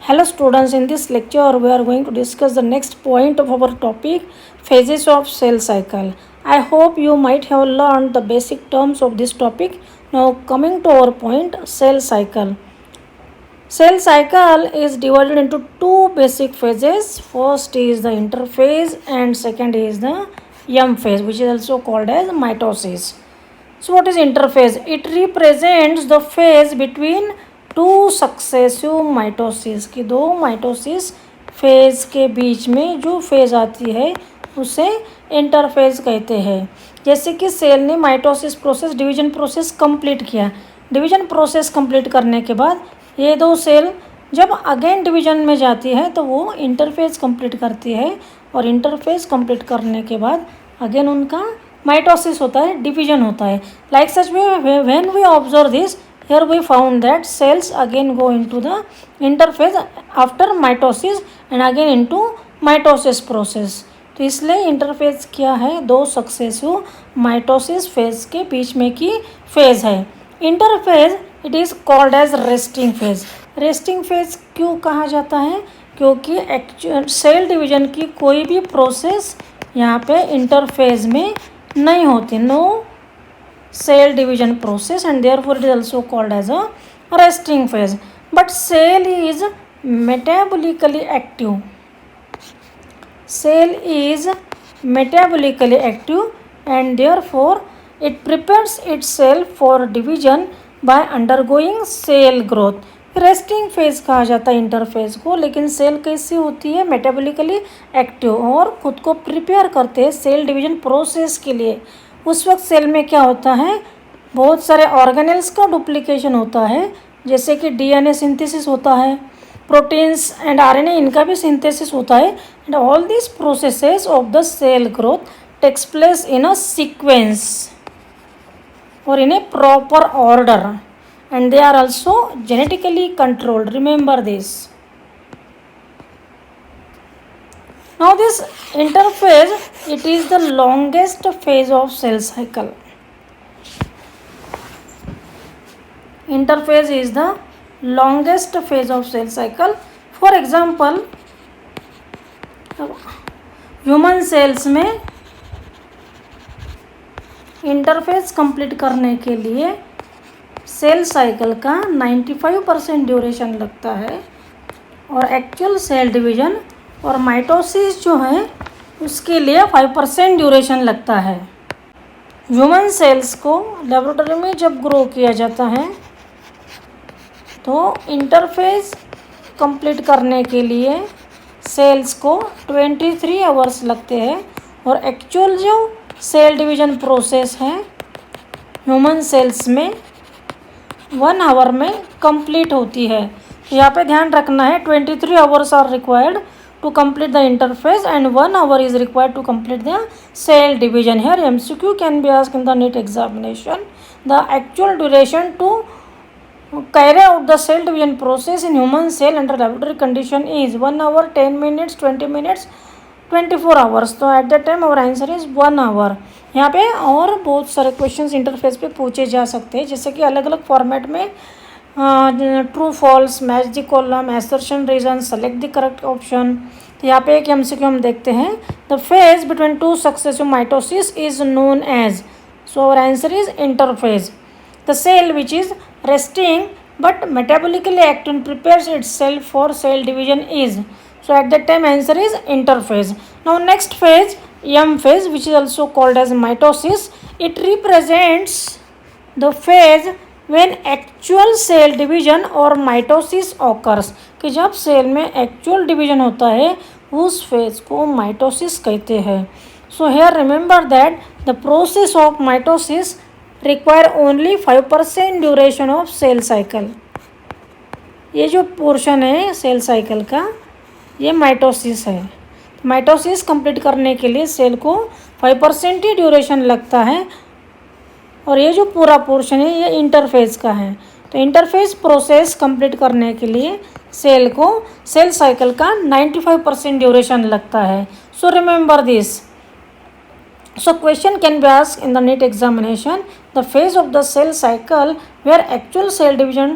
Hello students, in this lecture we are going to discuss the next point of our topic, phases of cell cycle. I hope you might have learned the basic terms of this topic. Now coming to our point, cell cycle. Cell cycle is divided into two basic phases. First is the interphase and second is the M phase, which is also called as mitosis. So what is interphase? It represents the phase between to successive mitosis की दो mitosis phase के बीच में जो phase आती है उसे interphase कहते हैं. जैसे कि सेल ने mitosis process division process complete किया. डिवीजन प्रोसेस कंप्लीट करने के बाद ये दो सेल जब अगेन डिवीजन में जाती है तो वो इंटरफेज़ कंप्लीट करती है और इंटरफेज़ कंप्लीट करने के बाद अगेन उनका माइटोसिस होता है, डिवीजन होता है. Like such when we observe this, here we found that cells again go into the interphase after mitosis and again into mitosis process. तो इसलिए इंटरफेज क्या है, दो सक्सेसिव माइटोसिस फेज के बीच में की फेज है. Interphase it is called as resting phase. Resting phase क्यों कहा जाता है? क्योंकि एक्चुअल सेल डिवीजन की कोई भी प्रोसेस यहाँ पे इंटरफेज में नहीं होती. No cell division process and therefore it is also called as a resting phase. But cell is metabolically active. Cell is metabolically active and therefore it prepares itself for division by undergoing cell growth. Resting phase कहा जाता है interphase को, लेकिन cell कैसी होती है? Metabolically active और खुद को प्रिपेयर करते हैं सेल डिवीजन प्रोसेस के लिए. उस वक्त सेल में क्या होता है, बहुत सारे ऑर्गेनेल्स का डुप्लीकेशन होता है, जैसे कि डीएनए सिंथेसिस होता है, प्रोटीन्स एंड आरएनए इनका भी सिंथेसिस होता है. And all this processes of the cell growth takes place in a sequence और in a proper order and they are also genetically controlled. Remember this. Now this interphase, it is the longest phase of cell cycle. Interphase is the longest phase of cell cycle. For example, human cells में interphase complete करने के लिए cell cycle का 95% duration लगता है और actual sale division और mitosis जो है उसके लिए 5% ड्यूरेशन लगता है. ह्यूमन सेल्स को लेबोरेटरी में जब ग्रो किया जाता है तो इंटरफेज कंप्लीट करने के लिए सेल्स को 23 आवर्स लगते हैं और एक्चुअल जो सेल डिवीजन प्रोसेस है ह्यूमन सेल्स में 1 आवर में कंप्लीट होती है. यहाँ पे ध्यान रखना है 23 hours are required to complete the interface and 1 hour is required to complete the cell division. Here MCQ can be asked in the NEET examination. The actual duration to carry out the cell division process in human cell under laboratory condition is 1 hour, 10 minutes, 20 minutes, 24 hours. तो at the time our answer is 1 hour. यहाँ पे और बहुत सारे questions interface पे पूछे जा सकते हैं, जैसे कि अलग अलग फॉर्मेट में true false, match the column, assertion reason, select the correct option. तो यहाँ पे एक MCQ हम देखते हैं. The phase between two successive mitosis is known as. So our answer is interphase. The cell which is resting but metabolically active and prepares itself for cell division is. So at that time answer is interphase. Now next phase, M phase, which is also called as mitosis. It represents the phase when actual cell division or mitosis occurs. कि जब cell में actual division होता है उस phase को mitosis कहते हैं. So here remember that the process of mitosis require only 5% duration of cell cycle. ये जो पोर्शन है सेल साइकिल का ये माइटोसिस है. माइटोसिस कंप्लीट करने के लिए सेल को 5% ही ड्यूरेशन लगता है और ये जो पूरा पोर्शन है ये इंटरफेज का है. तो इंटरफेज प्रोसेस कंप्लीट करने के लिए सेल को सेल साइकिल का 95% ड्यूरेशन लगता है. So remember this. So question can be asked in the NEET examination. The phase of the cell cycle where actual cell division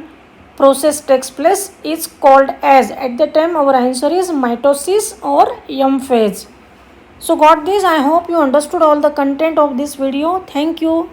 process takes place is called as? At the time our answer is mitosis or M phase. So got this? I hope you understood all the content of this video. Thank you.